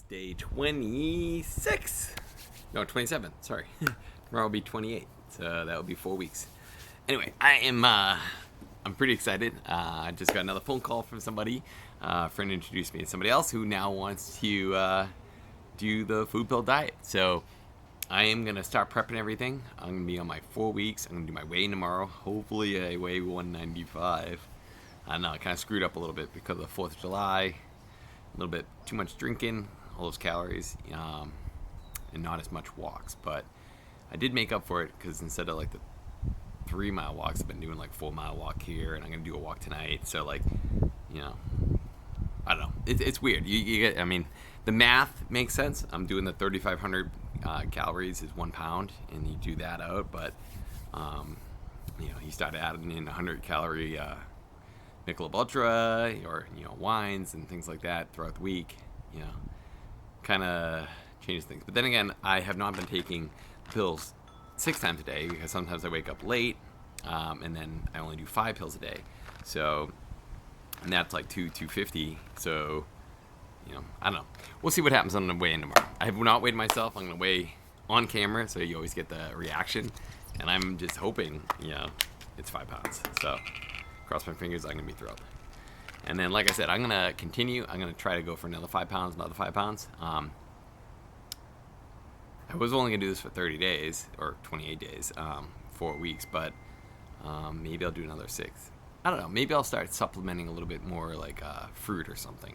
day 26. No, 27. Sorry. Tomorrow will be 28. So that will be 4 weeks. Anyway, I'm pretty excited. I just got another phone call from somebody. A friend introduced me to somebody else who now wants to do the food pill diet. So I am going to start prepping everything. I'm going to be on my 4 weeks. I'm going to do my weigh-in tomorrow. Hopefully I weigh 195. I don't know, I kind of screwed up a little bit because of the 4th of July. A little bit too much drinking, all those calories, and not as much walks. But I did make up for it because instead of like the 3-mile walks, I've been doing like 4-mile walk here, and I'm going to do a walk tonight. So like, I don't know. It's weird. You get, I mean, the math makes sense. I'm doing the 3,500 calories is 1 pound, and you do that out. But, he started adding in 100 calorie Michelob Ultra or, wines and things like that throughout the week, kind of changes things. But then again, I have not been taking pills 6 times a day because sometimes I wake up late, and then I only do 5 pills a day. So, and that's like 250. So, I don't know. We'll see what happens on the weigh-in tomorrow. I have not weighed myself. I'm going to weigh on camera, so you always get the reaction. And I'm just hoping, it's 5 pounds. So, cross my fingers, I'm going to be thrilled. And then, like I said, I'm going to continue. I'm going to try to go for another 5 pounds, another 5 pounds. I was only going to do this for 30 days, or 28 days, 4 weeks, but maybe I'll do another 6. I don't know. Maybe I'll start supplementing a little bit more, like fruit or something,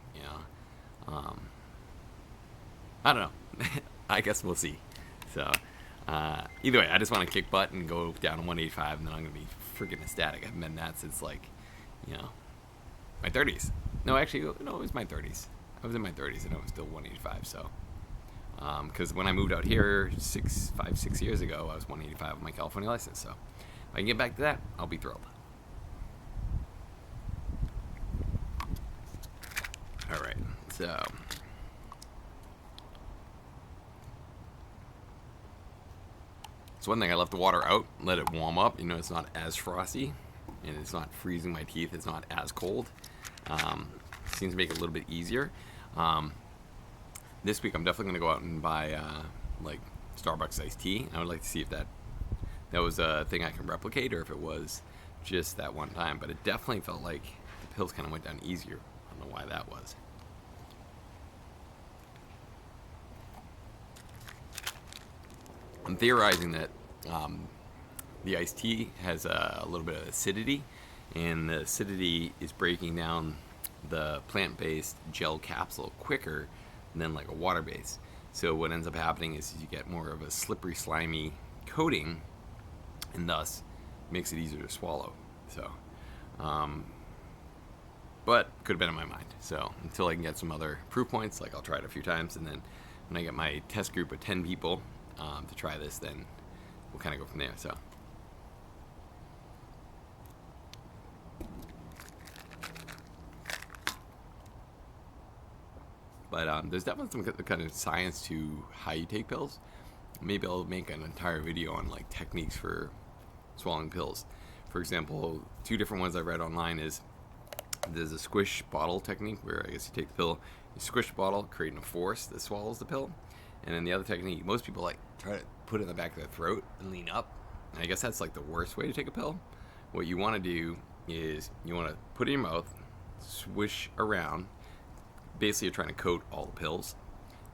I don't know. I guess we'll see. So, either way, I just want to kick butt and go down to 185, and then I'm going to be freaking ecstatic. I haven't been that since, like, my 30s. No, actually, no, it was my 30s. I was in my 30s, and I was still 185, so. Because when I moved out here 6 years ago, I was 185 with my California license. So if I can get back to that, I'll be thrilled. All right, so one thing, I left the water out, let it warm up. It's not as frosty, and it's not freezing my teeth. It's not as cold. Seems to make it a little bit easier. This week I'm definitely going to go out and buy like Starbucks iced tea. I would like to see if that was a thing I can replicate or if it was just that one time. But it definitely felt like the pills kind of went down easier. I don't know why that was. I'm theorizing that the iced tea has a little bit of acidity, and the acidity is breaking down the plant-based gel capsule quicker than like a water base. So what ends up happening is you get more of a slippery, slimy coating, and thus makes it easier to swallow. So, but could have been in my mind. So until I can get some other proof points, like I'll try it a few times, and then when I get my test group of 10 people to try this, then we'll kind of go from there. So. But there's definitely some kind of science to how you take pills. Maybe I'll make an entire video on like techniques for swallowing pills. For example, 2 different ones I read online is there's a squish bottle technique where I guess you take the pill, you squish the bottle, creating a force that swallows the pill. And then the other technique, most people like try to put it in the back of their throat and lean up. And I guess that's like the worst way to take a pill. What you want to do is you want to put it in your mouth, swish around. Basically, you're trying to coat all the pills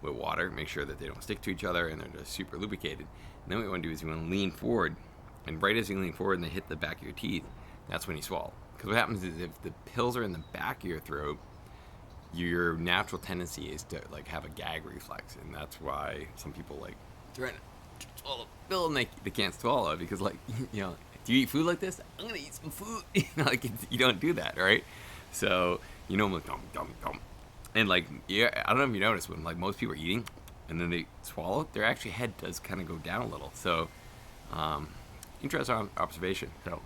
with water, make sure that they don't stick to each other and they're just super lubricated. And then what you want to do is you want to lean forward, and right as you lean forward and they hit the back of your teeth, that's when you swallow. Because what happens is if the pills are in the back of your throat, your natural tendency is to like have a gag reflex, and that's why some people like trying to swallow a pill and they can't swallow it because, like, do you eat food like this? I'm gonna eat some food. Like you don't do that, right? So I'm like dum dum dum. And like, yeah, I don't know if you noticed when like most people are eating and then they swallow, their actually head does kind of go down a little. So, interesting observation. So,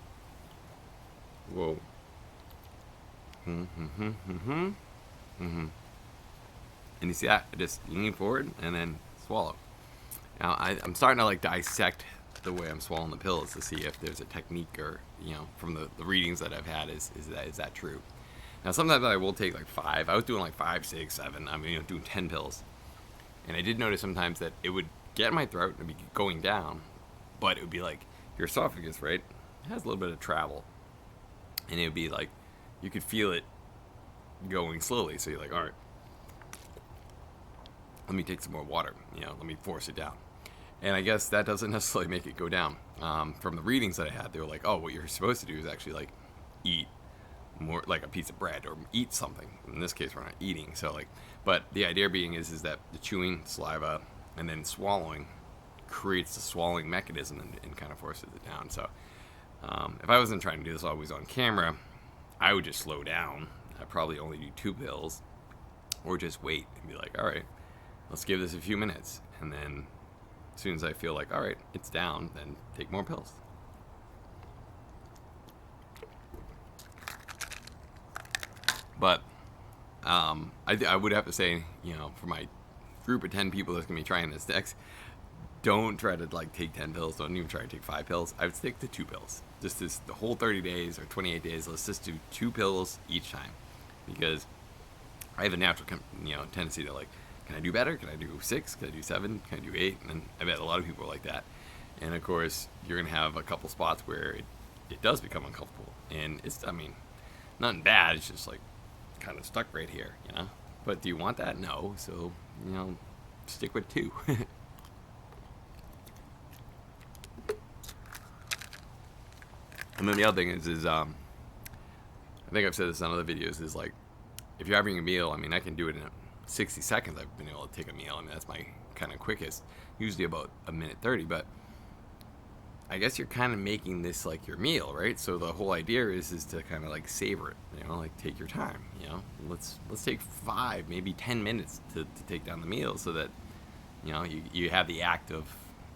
whoa. And you see that? I just lean forward and then swallow. Now I'm starting to like dissect the way I'm swallowing the pills to see if there's a technique or from the readings that I've had is that true. Now, sometimes I will take like 5. I was doing like 5, 6, 7. I mean, doing 10 pills. And I did notice sometimes that it would get in my throat and be going down, but it would be like your esophagus, right? It has a little bit of travel, and it would be like you could feel it going slowly. So you're like, all right, let me take some more water. Let me force it down. And I guess that doesn't necessarily make it go down. From the readings that I had, they were like, oh, what you're supposed to do is actually like eat more, like a piece of bread, or eat something. In this case, we're not eating. So like, but the idea being is that the chewing, saliva, and then swallowing creates the swallowing mechanism and kind of forces it down. So if I wasn't trying to do this always on camera, I would just slow down. I'd probably only do 2 pills, or just wait and be like, all right, let's give this a few minutes, and then as soon as I feel like, all right, it's down, then take more pills. But I would have to say, for my group of 10 people that's going to be trying this next, don't try to like take 10 pills. Don't even try to take 5 pills. I would stick to 2 pills. Just the whole 30 days or 28 days, let's just do 2 pills each time. Because I have a natural tendency to like, can I do better? Can I do 6? Can I do 7? Can I do 8? And I bet a lot of people are like that. And of course, you're going to have a couple spots where it does become uncomfortable. And it's, nothing bad. It's just like kind of stuck right here, But do you want that? No. So, stick with 2. And then the other thing is I think I've said this in other videos, is like, if you're having a meal, I can do it in 60 seconds. I've been able to take a meal. That's my kind of quickest, usually about 1:30. But I guess you're kind of making this like your meal, right? So the whole idea is to kind of like savor it, like take your time, let's take 5, maybe 10 minutes to take down the meal, so that, you have the act of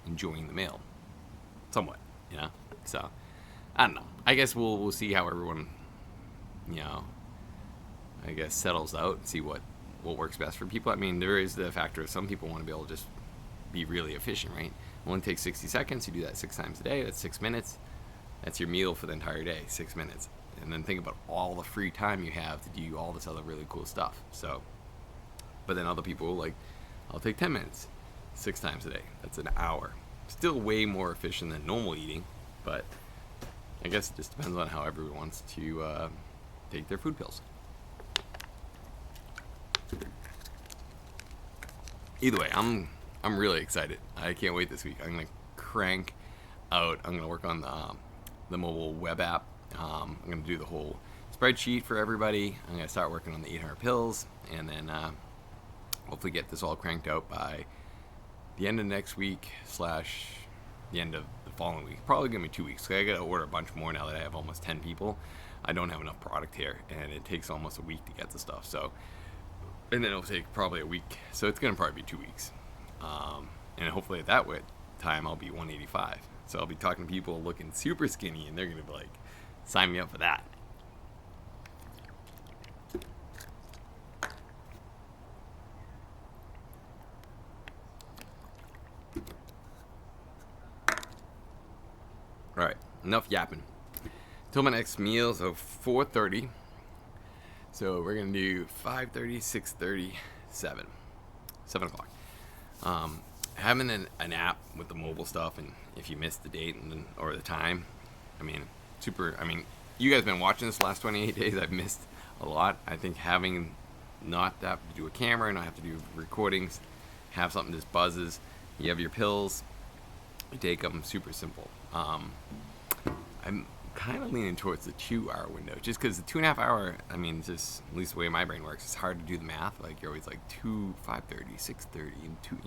enjoying the meal somewhat, So I don't know. I guess we'll see how everyone, I guess settles out and see what works best for people. There is the factor of some people want to be able to just be really efficient, right? It only takes 60 seconds. You do that 6 times a day. That's 6 minutes. That's your meal for the entire day, 6 minutes. And then think about all the free time you have to do all this other really cool stuff. So, but then other people like, I'll take 10 minutes, 6 times a day. That's an hour. Still way more efficient than normal eating, but I guess it just depends on how everyone wants to take their food pills. Either way, I'm really excited. I can't wait this week. I'm gonna crank out. I'm gonna work on the mobile web app. I'm gonna do the whole spreadsheet for everybody. I'm gonna start working on the 800 pills, and then hopefully get this all cranked out by the end of next week / the end of the following week. Probably gonna be 2 weeks. I gotta order a bunch more now that I have almost 10 people. I don't have enough product here, and it takes almost a week to get the stuff. So, and then it'll take probably a week. So it's gonna probably be 2 weeks. And hopefully at that time I'll be 185. So I'll be talking to people looking super skinny, and they're gonna be like, sign me up for that. All right, enough yapping. Till my next meal, so 4:30. So we're gonna do 5:30, 6:30, 7 o'clock. Having an app with the mobile stuff, and if you miss the date or the time, you guys have been watching this last 28 days. I've missed a lot. I think having not have to do a camera, not have to do recordings, have something that just buzzes. You have your pills, you take them, super simple. I'm kind of leaning towards the 2-hour window, just because the 2.5 hour, just at least the way my brain works, it's hard to do the math. Like, you're always like 2, 5:30, 6:30, and 2,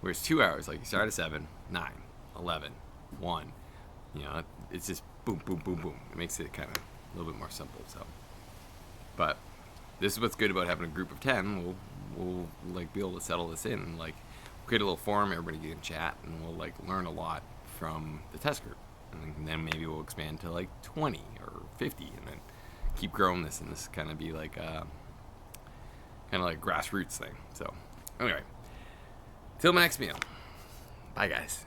whereas 2 hours, like, you start at 7, 9, 11, 1, it's just boom, boom, boom, boom. It makes it kind of a little bit more simple. So, but this is what's good about having a group of 10. We'll like be able to settle this in, and like create a little forum, everybody can chat, and we'll like learn a lot from the test group. And then maybe we'll expand to like 20 or 50, and then keep growing this, and this kind of be like grassroots thing. So anyway, till my next meal. Bye, guys.